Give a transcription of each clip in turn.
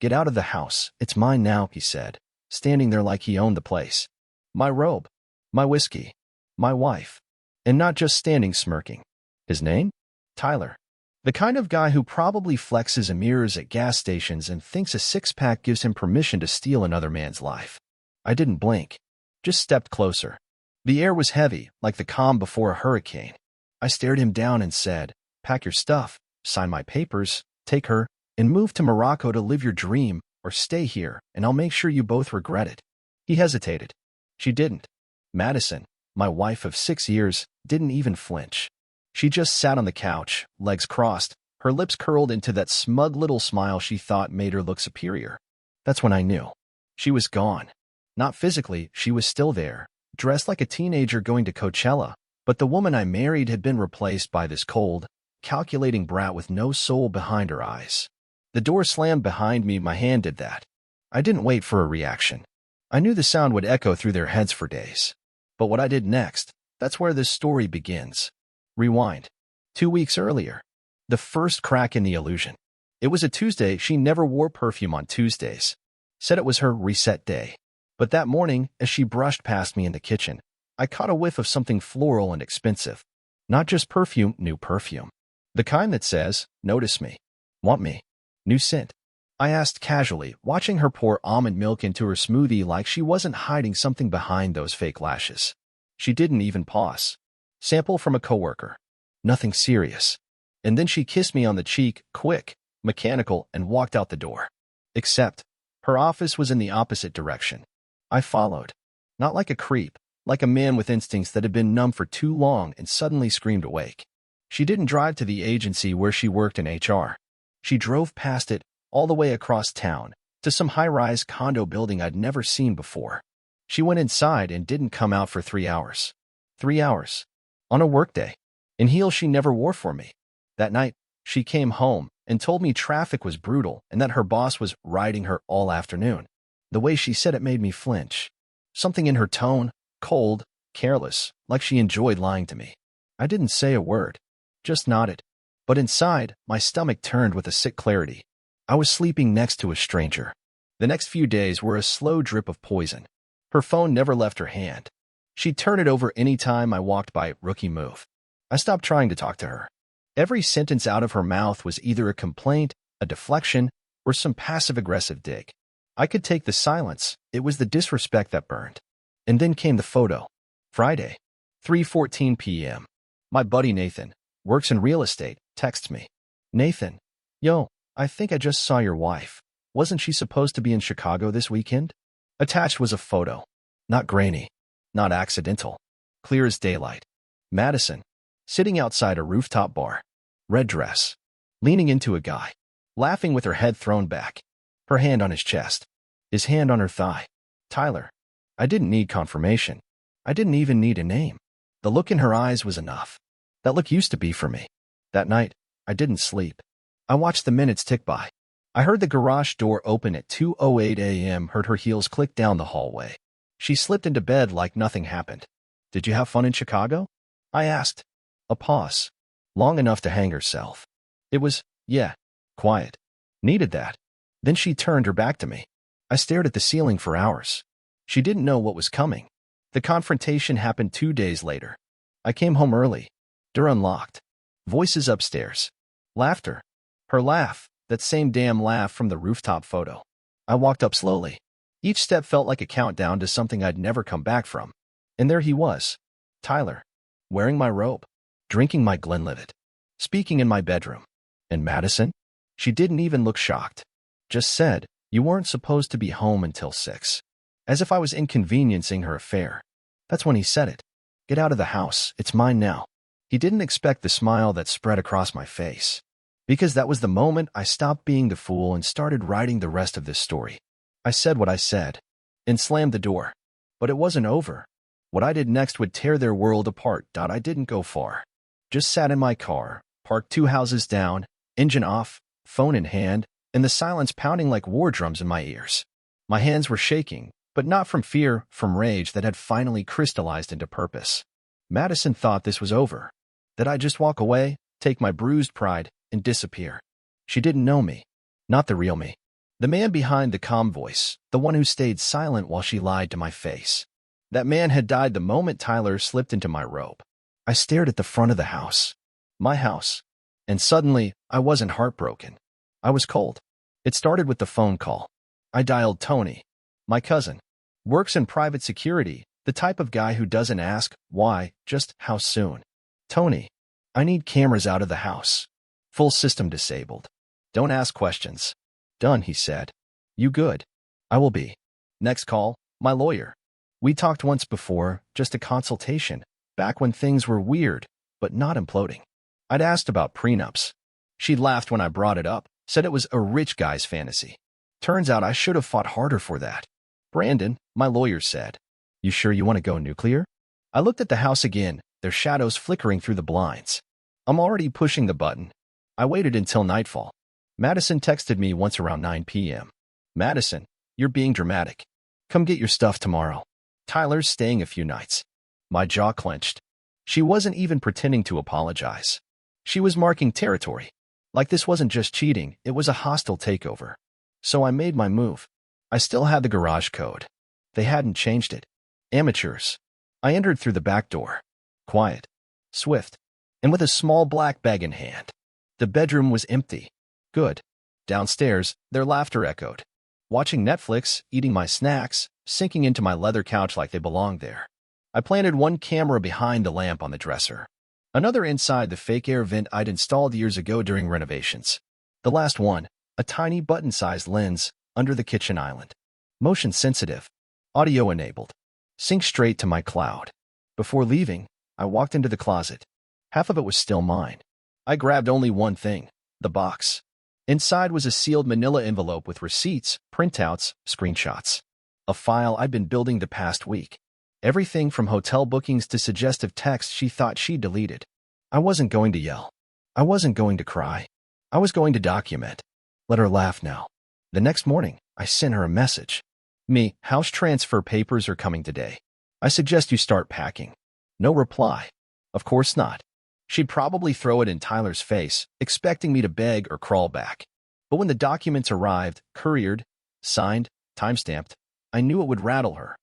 "Get out of the house. It's mine now," he said, standing there like he owned the place. My robe, my whiskey, my wife. And not just standing smirking. His name? Tyler. The kind of guy who probably flexes in mirrors at gas stations and thinks a six-pack gives him permission to steal another man's life. I didn't blink. Just stepped closer. The air was heavy, like the calm before a hurricane. I stared him down and said, "Pack your stuff, sign my papers, take her, and move to Morocco to live your dream, or stay here, and I'll make sure you both regret it." He hesitated. She didn't. Madison, my wife of 6 years, didn't even flinch. She just sat on the couch, legs crossed, her lips curled into that smug little smile she thought made her look superior. That's when I knew. She was gone. Not physically, she was still there, dressed like a teenager going to Coachella, but the woman I married had been replaced by this cold, calculating brat with no soul behind her eyes. The door slammed behind me. My hand did that. I didn't wait for a reaction. I knew the sound would echo through their heads for days. But what I did next, that's where this story begins. Rewind. 2 weeks earlier. The first crack in the illusion. It was a Tuesday. She never wore perfume on Tuesdays. Said it was her reset day. But that morning, as she brushed past me in the kitchen, I caught a whiff of something floral and expensive. Not just perfume, new perfume. The kind that says, "Notice me. Want me." New scent. I asked casually, watching her pour almond milk into her smoothie like she wasn't hiding something behind those fake lashes. She didn't even pause. Sample from a coworker. Nothing serious. And then she kissed me on the cheek, quick, mechanical, and walked out the door. Except, her office was in the opposite direction. I followed. Not like a creep, like a man with instincts that had been numb for too long and suddenly screamed awake. She didn't drive to the agency where she worked in HR. She drove past it, all the way across town, to some high-rise condo building I'd never seen before. She went inside and didn't come out for 3 hours. 3 hours. On a workday. In heels she never wore for me. That night, she came home and told me traffic was brutal and that her boss was riding her all afternoon. The way she said it made me flinch. Something in her tone, cold, careless, like she enjoyed lying to me. I didn't say a word. Just nodded. But inside, my stomach turned with a sick clarity. I was sleeping next to a stranger. The next few days were a slow drip of poison. Her phone never left her hand. She'd turn it over any time I walked by. Rookie move. I stopped trying to talk to her. Every sentence out of her mouth was either a complaint, a deflection, or some passive-aggressive dig. I could take the silence. It was the disrespect that burned. And then came the photo. Friday, 3:14 p.m. My buddy Nathan, works in real estate, texts me. "Nathan, yo, I think I just saw your wife. Wasn't she supposed to be in Chicago this weekend?" Attached was a photo. Not grainy. Not accidental. Clear as daylight. Madison, sitting outside a rooftop bar. Red dress. Leaning into a guy. Laughing with her head thrown back. Her hand on his chest. His hand on her thigh. Tyler. I didn't need confirmation. I didn't even need a name. The look in her eyes was enough. That look used to be for me. That night, I didn't sleep. I watched the minutes tick by. I heard the garage door open at 2:08 a.m., heard her heels click down the hallway. She slipped into bed like nothing happened. "Did you have fun in Chicago?" I asked. A pause. Long enough to hang herself. It was, yeah, quiet. Needed that. Then she turned her back to me. I stared at the ceiling for hours. She didn't know what was coming. The confrontation happened 2 days later. I came home early. Door unlocked. Voices upstairs. Laughter. Her laugh, that same damn laugh from the rooftop photo. I walked up slowly. Each step felt like a countdown to something I'd never come back from. And there he was. Tyler. Wearing my robe. Drinking my Glenlivet. Speaking in my bedroom. And Madison? She didn't even look shocked. Just said, "You weren't supposed to be home until 6. As if I was inconveniencing her affair. That's when he said it. "Get out of the house. It's mine now." He didn't expect the smile that spread across my face. Because that was the moment I stopped being the fool and started writing the rest of this story. I said what I said. And slammed the door. But it wasn't over. What I did next would tear their world apart. I didn't go far. Just sat in my car, parked 2 houses down, engine off, phone in hand, and the silence pounding like war drums in my ears. My hands were shaking, but not from fear, from rage that had finally crystallized into purpose. Madison thought this was over. That I'd just walk away, take my bruised pride, and disappear. She didn't know me. Not the real me. The man behind the calm voice, the one who stayed silent while she lied to my face. That man had died the moment Tyler slipped into my robe. I stared at the front of the house. My house. And suddenly, I wasn't heartbroken. I was cold. It started with the phone call. I dialed Tony, my cousin. Works in private security, the type of guy who doesn't ask why, just how soon. Tony, I need cameras out of the house. Full system disabled. Don't ask questions. Done, he said. You good? I will be. Next call, my lawyer. We talked once before, just a consultation, back when things were weird, but not imploding. I'd asked about prenups. She laughed when I brought it up, said it was a rich guy's fantasy. Turns out I should have fought harder for that. Brandon, my lawyer said. You sure you want to go nuclear? I looked at the house again, their shadows flickering through the blinds. I'm already pushing the button. I waited until nightfall. Madison texted me once around 9 p.m. Madison, you're being dramatic. Come get your stuff tomorrow. Tyler's staying a few nights. My jaw clenched. She wasn't even pretending to apologize. She was marking territory. Like this wasn't just cheating, it was a hostile takeover. So I made my move. I still had the garage code. They hadn't changed it. Amateurs. I entered through the back door. Quiet. Swift. And with a small black bag in hand. The bedroom was empty. Good. Downstairs, their laughter echoed. Watching Netflix, eating my snacks, sinking into my leather couch like they belonged there. I planted one camera behind the lamp on the dresser. Another inside the fake air vent I'd installed years ago during renovations. The last one, a tiny button-sized lens under the kitchen island. Motion sensitive. Audio enabled. Sync straight to my cloud. Before leaving, I walked into the closet. Half of it was still mine. I grabbed only one thing, the box. Inside was a sealed manila envelope with receipts, printouts, screenshots. A file I'd been building the past week. Everything from hotel bookings to suggestive texts she thought she'd deleted. I wasn't going to yell. I wasn't going to cry. I was going to document. Let her laugh now. The next morning, I sent her a message. Me, house transfer papers are coming today. I suggest you start packing. No reply. Of course not. She'd probably throw it in Tyler's face, expecting me to beg or crawl back. But when the documents arrived, couriered, signed, timestamped, I knew it would rattle her.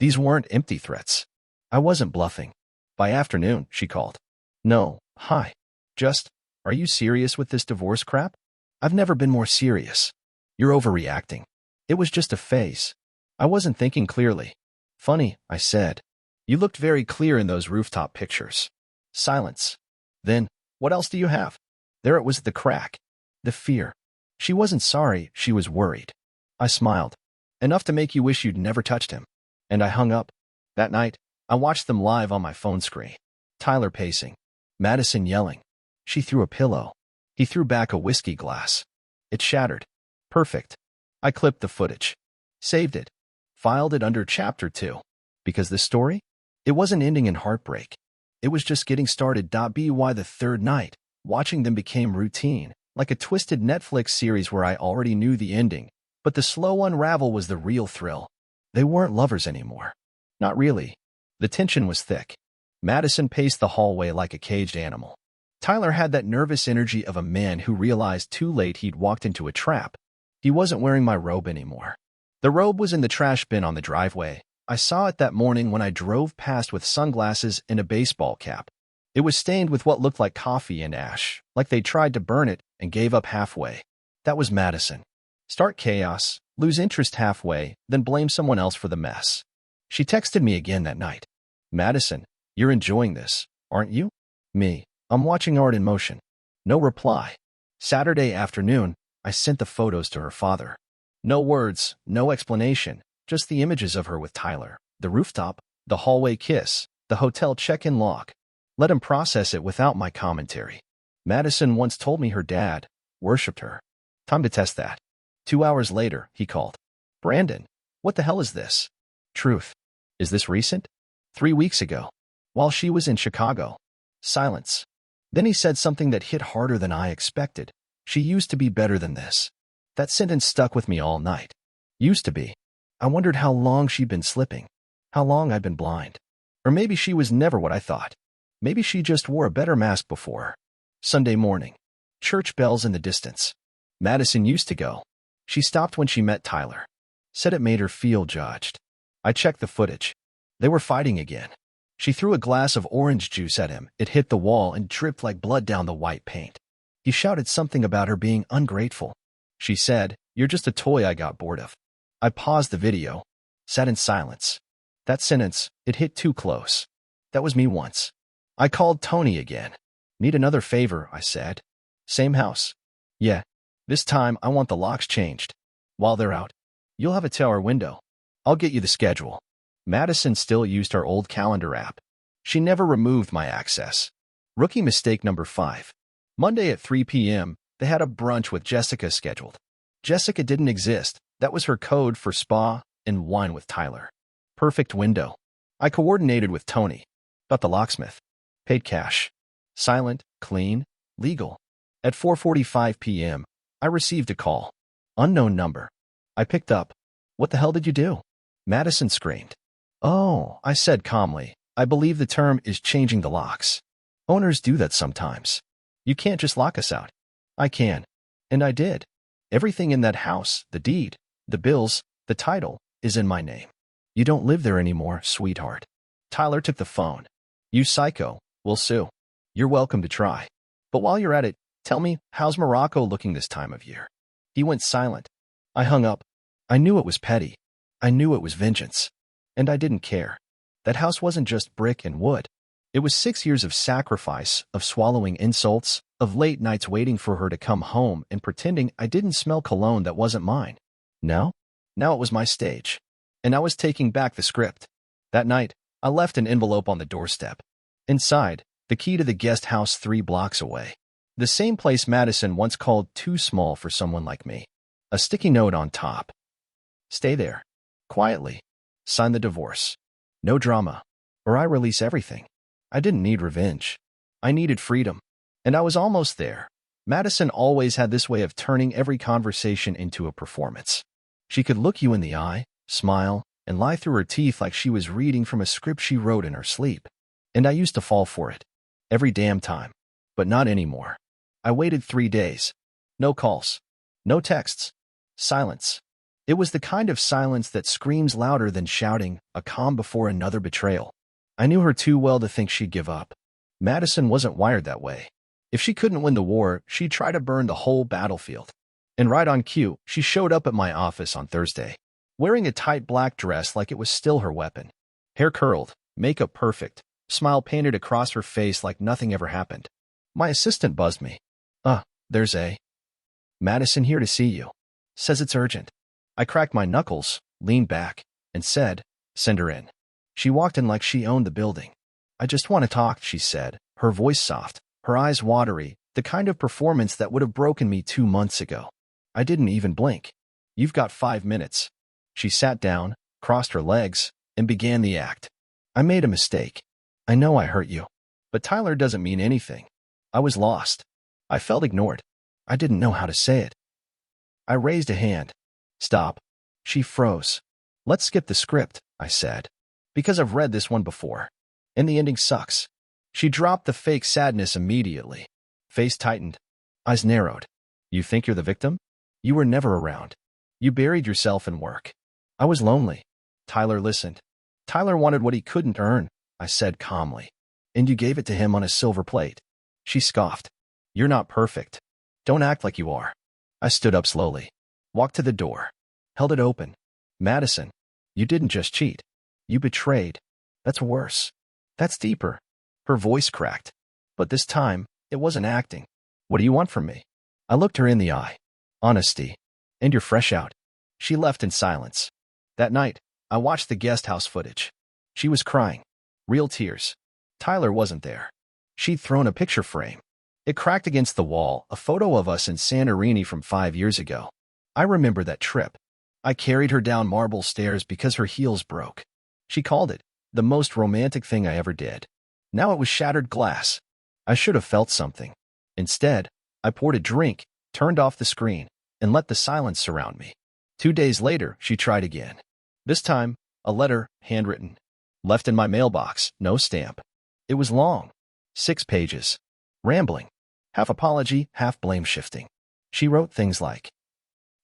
These weren't empty threats. I wasn't bluffing. By afternoon, she called. No, hi. Just, are you serious with this divorce crap? I've never been more serious. You're overreacting. It was just a phase. I wasn't thinking clearly. Funny, I said. You looked very clear in those rooftop pictures. Silence. Then, what else do you have? There it was, the crack. The fear. She wasn't sorry, she was worried. I smiled. Enough to make you wish you'd never touched him. And I hung up. That night, I watched them live on my phone screen. Tyler pacing. Madison yelling. She threw a pillow. He threw back a whiskey glass. It shattered. Perfect. I clipped the footage. Saved it. Filed it under Chapter 2. Because this story? It wasn't ending in heartbreak. It was just getting started. By the third night, watching them became routine, like a twisted Netflix series where I already knew the ending, but the slow unravel was the real thrill. They weren't lovers anymore. Not really. The tension was thick. Madison paced the hallway like a caged animal. Tyler had that nervous energy of a man who realized too late he'd walked into a trap. He wasn't wearing my robe anymore. The robe was in the trash bin on the driveway. I saw it that morning when I drove past with sunglasses and a baseball cap. It was stained with what looked like coffee and ash, like they tried to burn it and gave up halfway. That was Madison. Start chaos, lose interest halfway, then blame someone else for the mess. She texted me again that night. Madison, you're enjoying this, aren't you? Me, I'm watching art in motion. No reply. Saturday afternoon, I sent the photos to her father. No words, no explanation. Just the images of her with Tyler, the rooftop, the hallway kiss, the hotel check-in log. Let him process it without my commentary. Madison once told me her dad worshipped her. Time to test that. 2 hours later, he called. Brandon, what the hell is this? Truth. Is this recent? 3 weeks ago. While she was in Chicago. Silence. Then he said something that hit harder than I expected. She used to be better than this. That sentence stuck with me all night. Used to be. I wondered how long she'd been slipping, how long I'd been blind. Or maybe she was never what I thought. Maybe she just wore a better mask before. Sunday morning. Church bells in the distance. Madison used to go. She stopped when she met Tyler. Said it made her feel judged. I checked the footage. They were fighting again. She threw a glass of orange juice at him. It hit the wall and dripped like blood down the white paint. He shouted something about her being ungrateful. She said, "You're just a toy I got bored of." I paused the video, sat in silence. That sentence, it hit too close. That was me once. I called Tony again. "Need another favor," I said. "Same house?" "Yeah. This time, I want the locks changed. While they're out, you'll have a tower window. I'll get you the schedule." Madison still used our old calendar app. She never removed my access. Rookie mistake number 5. Monday at 3 p.m., they had a brunch with Jessica scheduled. Jessica didn't exist. That was her code for spa and wine with Tyler. Perfect window. I coordinated with Tony. Got the locksmith. Paid cash. Silent, clean, legal. At 4:45 p.m., I received a call. Unknown number. I picked up. "What the hell did you do?" Madison screamed. "Oh," I said calmly. "I believe the term is changing the locks. Owners do that sometimes. You can't just lock us out." "I can." And I did. Everything in that house, the deed, the bills, the title, is in my name. "You don't live there anymore, sweetheart." Tyler took the phone. "You psycho, we'll sue." "You're welcome to try. But while you're at it, tell me, how's Morocco looking this time of year?" He went silent. I hung up. I knew it was petty. I knew it was vengeance. And I didn't care. That house wasn't just brick and wood. It was 6 years of sacrifice, of swallowing insults, of late nights waiting for her to come home and pretending I didn't smell cologne that wasn't mine. Now it was my stage. And I was taking back the script. That night, I left an envelope on the doorstep. Inside, the key to the guest house 3 blocks away. The same place Madison once called too small for someone like me. A sticky note on top. "Stay there. Quietly. Sign the divorce. No drama. Or I release everything." I didn't need revenge. I needed freedom. And I was almost there. Madison always had this way of turning every conversation into a performance. She could look you in the eye, smile, and lie through her teeth like she was reading from a script she wrote in her sleep. And I used to fall for it. Every damn time. But not anymore. I waited 3 days. No calls. No texts. Silence. It was the kind of silence that screams louder than shouting, a calm before another betrayal. I knew her too well to think she'd give up. Madison wasn't wired that way. If she couldn't win the war, she'd try to burn the whole battlefield. And right on cue, she showed up at my office on Thursday, wearing a tight black dress like it was still her weapon. Hair curled, makeup perfect, smile painted across her face like nothing ever happened. My assistant buzzed me. There's a Madison here to see you. Says it's urgent." I cracked my knuckles, leaned back, and said, "Send her in." She walked in like she owned the building. "I just want to talk," she said, her voice soft, her eyes watery, the kind of performance that would have broken me 2 months ago. I didn't even blink. "You've got 5 minutes." She sat down, crossed her legs, and began the act. "I made a mistake. I know I hurt you. But Tyler doesn't mean anything." I was lost. I felt ignored. I didn't know how to say it. I raised a hand. "Stop." She froze. "Let's skip the script," I said. "Because I've read this one before. And the ending sucks." She dropped the fake sadness immediately. Face tightened. Eyes narrowed. "You think you're the victim? You were never around. You buried yourself in work." I was lonely. Tyler listened. "Tyler wanted what he couldn't earn," I said calmly. "And you gave it to him on a silver plate." She scoffed. "You're not perfect. Don't act like you are." I stood up slowly. Walked to the door. Held it open. "Madison, you didn't just cheat. You betrayed. That's worse. That's deeper." Her voice cracked. But this time, it wasn't acting. "What do you want from me?" I looked her in the eye. "Honesty. And you're fresh out." She left in silence. That night, I watched the guest house footage. She was crying. Real tears. Tyler wasn't there. She'd thrown a picture frame. It cracked against the wall, a photo of us in Santorini from 5 years ago. I remember that trip. I carried her down marble stairs because her heels broke. She called it the most romantic thing I ever did. Now it was shattered glass. I should have felt something. Instead, I poured a drink, turned off the screen, and let the silence surround me. 2 days later, she tried again. This time, a letter, handwritten. Left in my mailbox, no stamp. It was long. 6 pages. Rambling. Half apology, half blame shifting. She wrote things like,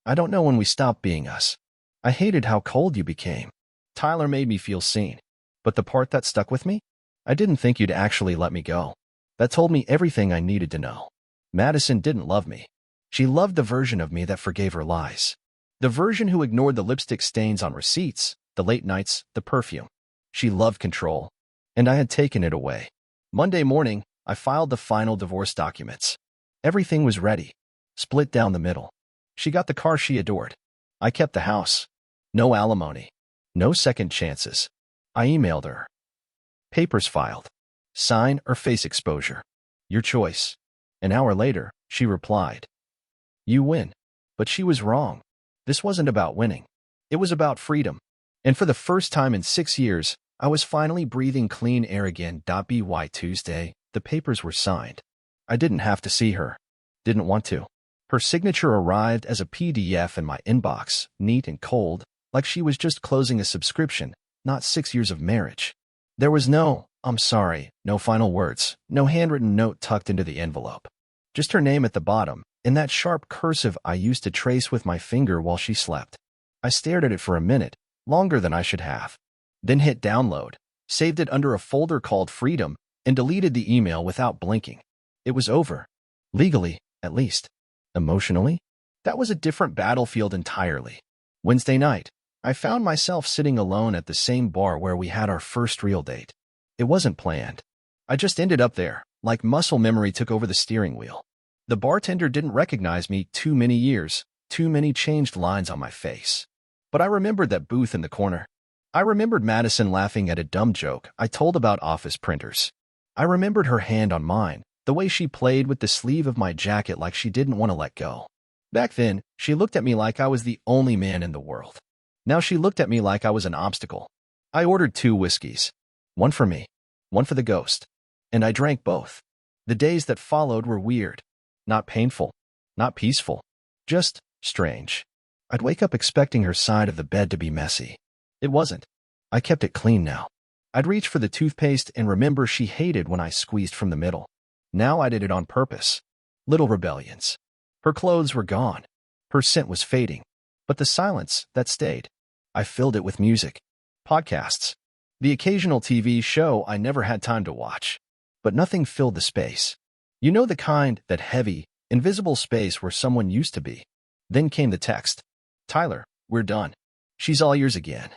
I don't know when we stopped being us. I hated how cold you became. Tyler made me feel seen. But the part that stuck with me? I didn't think you'd actually let me go. That told me everything I needed to know. Madison didn't love me. She loved the version of me that forgave her lies. The version who ignored the lipstick stains on receipts, the late nights, the perfume. She loved control. And I had taken it away. Monday morning, I filed the final divorce documents. Everything was ready. Split down the middle. She got the car she adored. I kept the house. No alimony. No second chances. I emailed her. Papers filed. Sign or face exposure. Your choice. An hour later, she replied. You win. But she was wrong. This wasn't about winning. It was about freedom. And for the first time in 6 years, I was finally breathing clean air again. By Tuesday, the papers were signed. I didn't have to see her. Didn't want to. Her signature arrived as a PDF in my inbox, neat and cold, like she was just closing a subscription, not 6 years of marriage. There was no, I'm sorry, no final words, no handwritten note tucked into the envelope. Just her name at the bottom, in that sharp cursive I used to trace with my finger while she slept. I stared at it for a minute, longer than I should have. Then hit download, saved it under a folder called Freedom, and deleted the email without blinking. It was over. Legally, at least. Emotionally, that was a different battlefield entirely. Wednesday night, I found myself sitting alone at the same bar where we had our first real date. It wasn't planned. I just ended up there, like muscle memory took over the steering wheel. The bartender didn't recognize me. Too many years, too many changed lines on my face. But I remembered that booth in the corner. I remembered Madison laughing at a dumb joke I told about office printers. I remembered her hand on mine, the way she played with the sleeve of my jacket like she didn't want to let go. Back then, she looked at me like I was the only man in the world. Now she looked at me like I was an obstacle. I ordered 2 whiskeys. One for me, one for the ghost. And I drank both. The days that followed were weird. Not painful. Not peaceful. Just strange. I'd wake up expecting her side of the bed to be messy. It wasn't. I kept it clean now. I'd reach for the toothpaste and remember she hated when I squeezed from the middle. Now I did it on purpose. Little rebellions. Her clothes were gone. Her scent was fading. But the silence, that stayed. I filled it with music. Podcasts. The occasional TV show I never had time to watch. But nothing filled the space. You know the kind, that heavy, invisible space where someone used to be. Then came the text. Tyler, we're done. She's all yours again.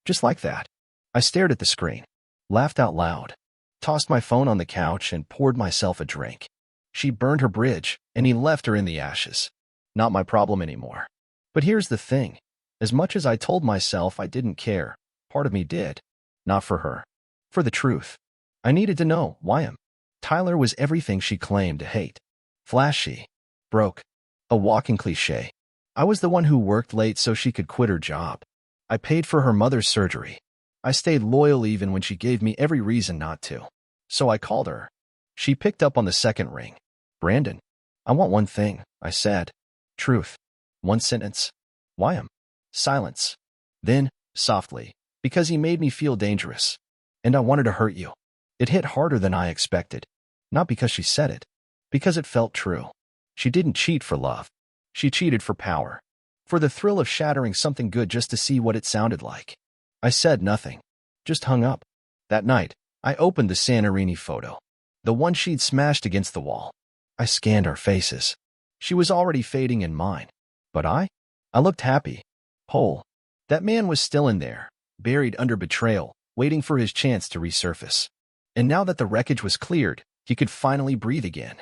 Just like that. I stared at the screen. Laughed out loud. Tossed my phone on the couch and poured myself a drink. She burned her bridge, and he left her in the ashes. Not my problem anymore. But here's the thing. As much as I told myself I didn't care, part of me did. Not for her. For the truth. I needed to know why him. Tyler was everything she claimed to hate. Flashy. Broke. A walking cliché. I was the one who worked late so she could quit her job. I paid for her mother's surgery. I stayed loyal even when she gave me every reason not to. So I called her. She picked up on the second ring. Brandon, I want one thing, I said. Truth. One sentence. Why him? Silence. Then, softly, because he made me feel dangerous. And I wanted to hurt you. It hit harder than I expected. Not because she said it. Because it felt true. She didn't cheat for love. She cheated for power. For the thrill of shattering something good just to see what it sounded like. I said nothing. Just hung up. That night, I opened the Santorini photo. The one she'd smashed against the wall. I scanned our faces. She was already fading in mine. But I looked happy. Whole. That man was still in there, buried under betrayal, waiting for his chance to resurface. And now that the wreckage was cleared, he could finally breathe again.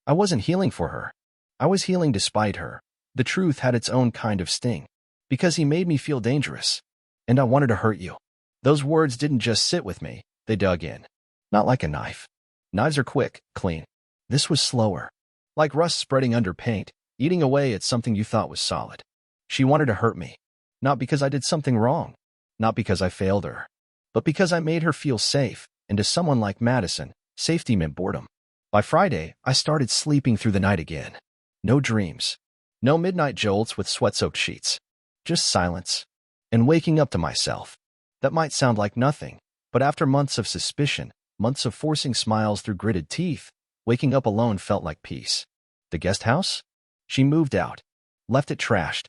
I wasn't healing for her. I was healing despite her. The truth had its own kind of sting. Because he made me feel dangerous. And I wanted to hurt you. Those words didn't just sit with me, they dug in. Not like a knife. Knives are quick, clean. This was slower. Like rust spreading under paint, eating away at something you thought was solid. She wanted to hurt me. Not because I did something wrong. Not because I failed her. But because I made her feel safe, and to someone like Madison, safety meant boredom. By Friday, I started sleeping through the night again. No dreams. No midnight jolts with sweat-soaked sheets. Just silence. And waking up to myself. That might sound like nothing, but after months of suspicion, months of forcing smiles through gritted teeth, waking up alone felt like peace. The guest house? She moved out. Left it trashed.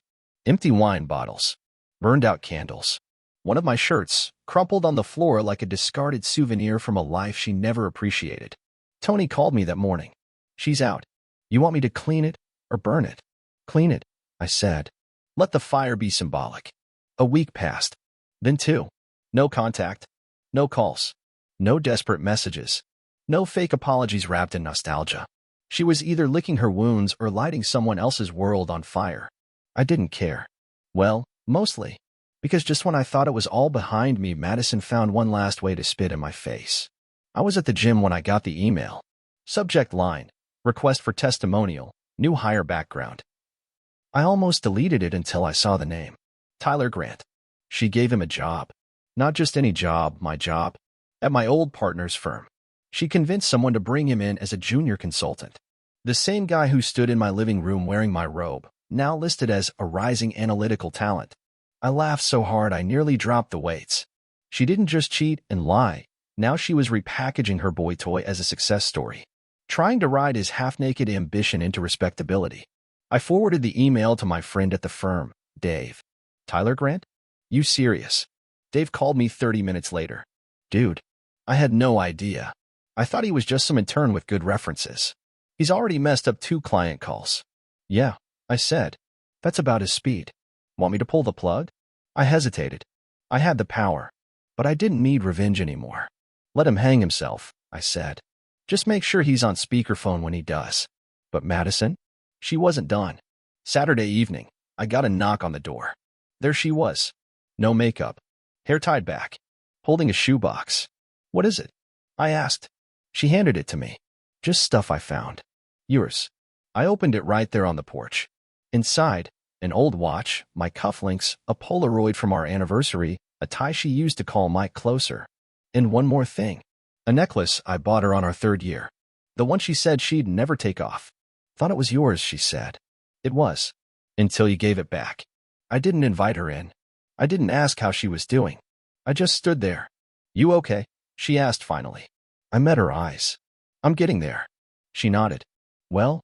Empty wine bottles. Burned out candles. One of my shirts, crumpled on the floor like a discarded souvenir from a life she never appreciated. Tony called me that morning. She's out. You want me to clean it or burn it? Clean it, I said. Let the fire be symbolic. A week passed. Then two. No contact. No calls. No desperate messages. No fake apologies wrapped in nostalgia. She was either licking her wounds or lighting someone else's world on fire. I didn't care. Well, mostly. Because just when I thought it was all behind me, Madison found one last way to spit in my face. I was at the gym when I got the email. Subject line: request for testimonial, new hire background. I almost deleted it until I saw the name. Tyler Grant. She gave him a job. Not just any job, my job. At my old partner's firm. She convinced someone to bring him in as a junior consultant. The same guy who stood in my living room wearing my robe, now listed as a rising analytical talent. I laughed so hard I nearly dropped the weights. She didn't just cheat and lie. Now she was repackaging her boy toy as a success story, trying to ride his half-naked ambition into respectability. I forwarded the email to my friend at the firm, Dave. Tyler Grant? You serious? Dave called me 30 minutes later. Dude, I had no idea. I thought he was just some intern with good references. He's already messed up 2 client calls. Yeah, I said. That's about his speed. Want me to pull the plug? I hesitated. I had the power, but I didn't need revenge anymore. Let him hang himself, I said. Just make sure he's on speakerphone when he does. But Madison? She wasn't done. Saturday evening, I got a knock on the door. There she was. No makeup. Hair tied back. Holding a shoebox. What is it? I asked. She handed it to me. Just stuff I found. Yours. I opened it right there on the porch. Inside, an old watch, my cufflinks, a Polaroid from our anniversary, a tie she used to call Mike closer. And one more thing. A necklace I bought her on our 3rd year. The one she said she'd never take off. Thought it was yours, she said. It was. Until you gave it back. I didn't invite her in. I didn't ask how she was doing. I just stood there. You okay? She asked finally. I met her eyes. I'm getting there. She nodded. Well,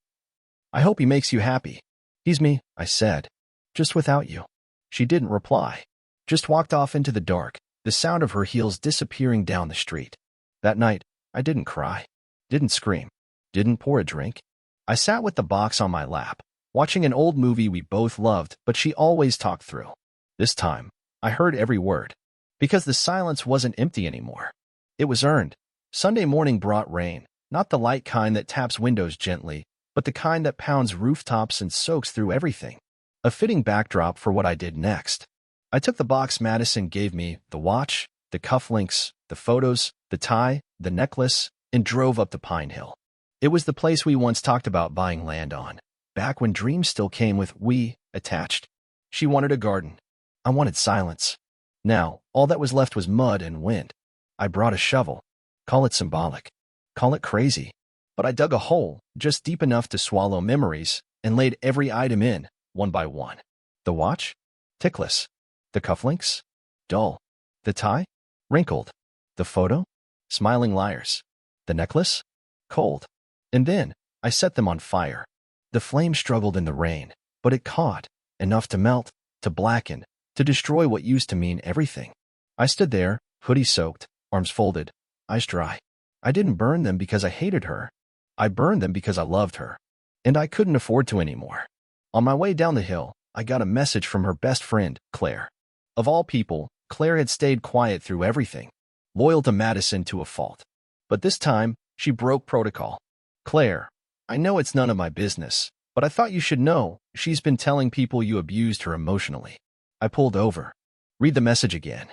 I hope he makes you happy. He's me, I said. Just without you. She didn't reply. Just walked off into the dark, the sound of her heels disappearing down the street. That night, I didn't cry. Didn't scream. Didn't pour a drink. I sat with the box on my lap, watching an old movie we both loved, but she always talked through. This time, I heard every word. Because the silence wasn't empty anymore. It was earned. Sunday morning brought rain, not the light kind that taps windows gently, but the kind that pounds rooftops and soaks through everything. A fitting backdrop for what I did next. I took the box Madison gave me, the watch, the cufflinks, the photos, the tie, the necklace, and drove up to Pine Hill. It was the place we once talked about buying land on, back when dreams still came with "we" attached. She wanted a garden. I wanted silence. Now, all that was left was mud and wind. I brought a shovel. Call it symbolic. Call it crazy. But I dug a hole, just deep enough to swallow memories, and laid every item in, one by one. The watch? Tickless. The cufflinks? Dull. The tie? Wrinkled. The photo? Smiling liars. The necklace? Cold. And then, I set them on fire. The flame struggled in the rain, but it caught, enough to melt, to blacken, to destroy what used to mean everything. I stood there, hoodie soaked, arms folded, eyes dry. I didn't burn them because I hated her. I burned them because I loved her. And I couldn't afford to anymore. On my way down the hill, I got a message from her best friend, Claire. Of all people, Claire had stayed quiet through everything, loyal to Madison to a fault. But this time, she broke protocol. Claire, I know it's none of my business, but I thought you should know she's been telling people you abused her emotionally. I pulled over. Read the message again.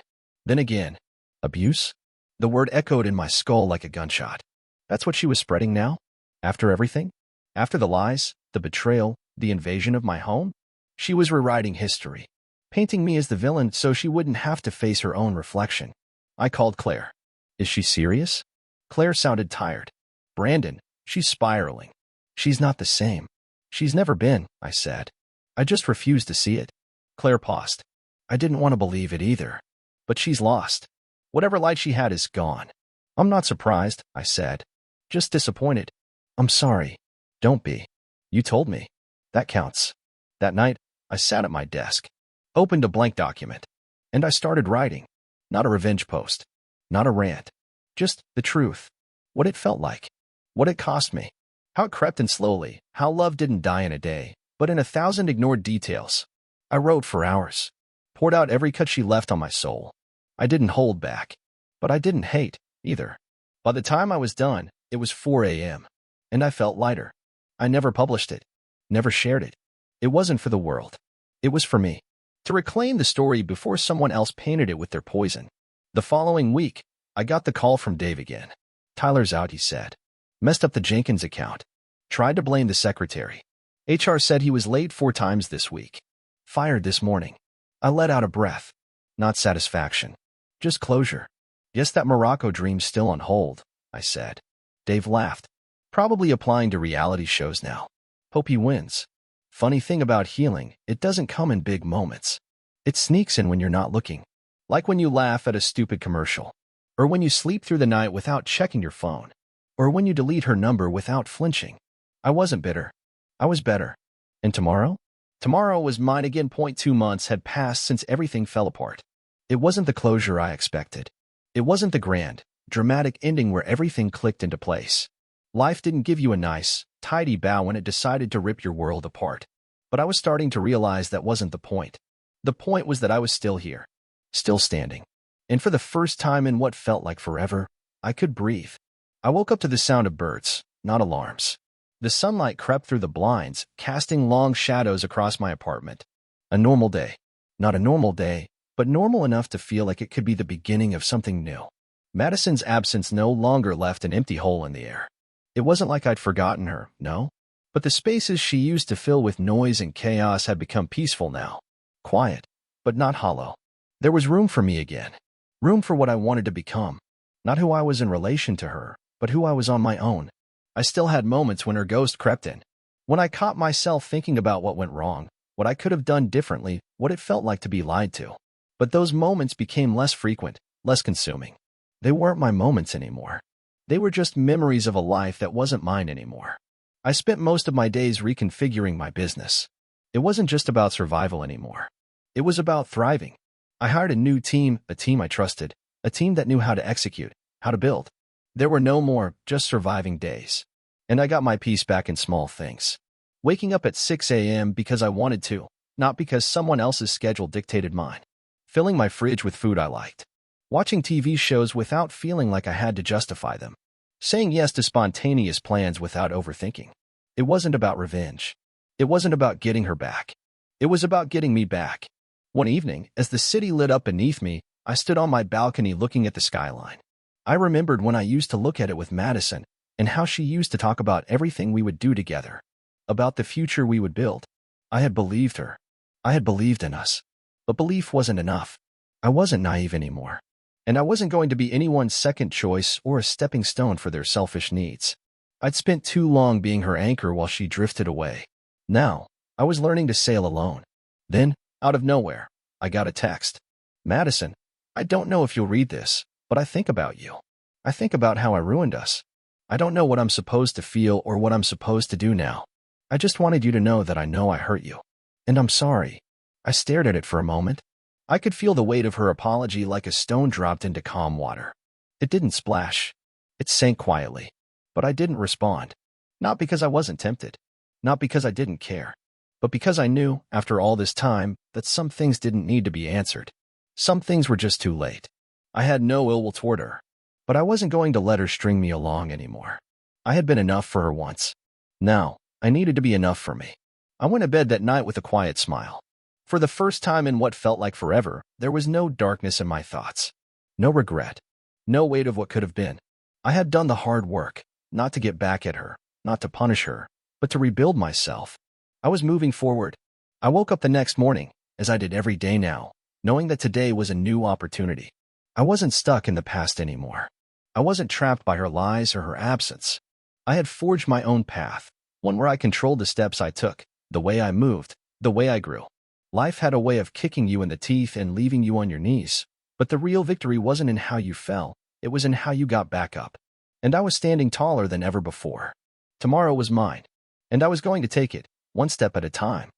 Then again. Abuse? The word echoed in my skull like a gunshot. That's what she was spreading now? After everything? After the lies, the betrayal, the invasion of my home? She was rewriting history, painting me as the villain so she wouldn't have to face her own reflection. I called Claire. Is she serious? Claire sounded tired. Brandon, she's spiraling. She's not the same. She's never been, I said. I just refused to see it. Claire paused. I didn't want to believe it either. But she's lost. Whatever light she had is gone. I'm not surprised, I said. Just disappointed. I'm sorry. Don't be. You told me. That counts. That night, I sat at my desk, opened a blank document, and I started writing. Not a revenge post, not a rant, just the truth. What it felt like, what it cost me, how it crept in slowly, how love didn't die in a day, but in 1,000 ignored details. I wrote for hours, poured out every cut she left on my soul. I didn't hold back, but I didn't hate either. By the time I was done, it was 4 a.m., and I felt lighter. I never published it, never shared it. It wasn't for the world. It was for me, to reclaim the story before someone else painted it with their poison. The following week, I got the call from Dave again. Tyler's out, he said. Messed up the Jenkins account. Tried to blame the secretary. HR said he was late 4 times this week. Fired this morning. I let out a breath. Not satisfaction. Just closure. Guess that Morocco dream's still on hold, I said. Dave laughed. Probably applying to reality shows now. Hope he wins. Funny thing about healing, it doesn't come in big moments. It sneaks in when you're not looking. Like when you laugh at a stupid commercial. Or when you sleep through the night without checking your phone. Or when you delete her number without flinching. I wasn't bitter. I was better. And tomorrow? Tomorrow was mine again. 2 months had passed since everything fell apart. It wasn't the closure I expected. It wasn't the grand, dramatic ending where everything clicked into place. Life didn't give you a nice, tidy bow when it decided to rip your world apart. But I was starting to realize that wasn't the point. The point was that I was still here, still standing. And for the first time in what felt like forever, I could breathe. I woke up to the sound of birds, not alarms. The sunlight crept through the blinds, casting long shadows across my apartment. A normal day. Not a normal day, but normal enough to feel like it could be the beginning of something new. Madison's absence no longer left an empty hole in the air. It wasn't like I'd forgotten her, no. But the spaces she used to fill with noise and chaos had become peaceful now. Quiet, but not hollow. There was room for me again. Room for what I wanted to become. Not who I was in relation to her, but who I was on my own. I still had moments when her ghost crept in. When I caught myself thinking about what went wrong, what I could have done differently, what it felt like to be lied to. But those moments became less frequent, less consuming. They weren't my moments anymore. They were just memories of a life that wasn't mine anymore. I spent most of my days reconfiguring my business. It wasn't just about survival anymore. It was about thriving. I hired a new team, a team I trusted, a team that knew how to execute, how to build. There were no more just surviving days. And I got my peace back in small things. Waking up at 6 a.m. because I wanted to, not because someone else's schedule dictated mine. Filling my fridge with food I liked. Watching TV shows without feeling like I had to justify them. Saying yes to spontaneous plans without overthinking. It wasn't about revenge. It wasn't about getting her back. It was about getting me back. One evening, as the city lit up beneath me, I stood on my balcony looking at the skyline. I remembered when I used to look at it with Madison and how she used to talk about everything we would do together. About the future we would build. I had believed her. I had believed in us. But belief wasn't enough. I wasn't naive anymore. And I wasn't going to be anyone's second choice or a stepping stone for their selfish needs. I'd spent too long being her anchor while she drifted away. Now, I was learning to sail alone. Then, out of nowhere, I got a text. Madison, I don't know if you'll read this, but I think about you. I think about how I ruined us. I don't know what I'm supposed to feel or what I'm supposed to do now. I just wanted you to know that I know I hurt you. And I'm sorry. I stared at it for a moment. I could feel the weight of her apology like a stone dropped into calm water. It didn't splash. It sank quietly. But I didn't respond. Not because I wasn't tempted. Not because I didn't care. But because I knew, after all this time, that some things didn't need to be answered. Some things were just too late. I had no ill will toward her. But I wasn't going to let her string me along anymore. I had been enough for her once. Now, I needed to be enough for me. I went to bed that night with a quiet smile. For the first time in what felt like forever, there was no darkness in my thoughts. No regret. No weight of what could have been. I had done the hard work, not to get back at her, not to punish her, but to rebuild myself. I was moving forward. I woke up the next morning, as I did every day now, knowing that today was a new opportunity. I wasn't stuck in the past anymore. I wasn't trapped by her lies or her absence. I had forged my own path, one where I controlled the steps I took, the way I moved, the way I grew. Life had a way of kicking you in the teeth and leaving you on your knees. But the real victory wasn't in how you fell, it was in how you got back up. And I was standing taller than ever before. Tomorrow was mine. And I was going to take it, one step at a time.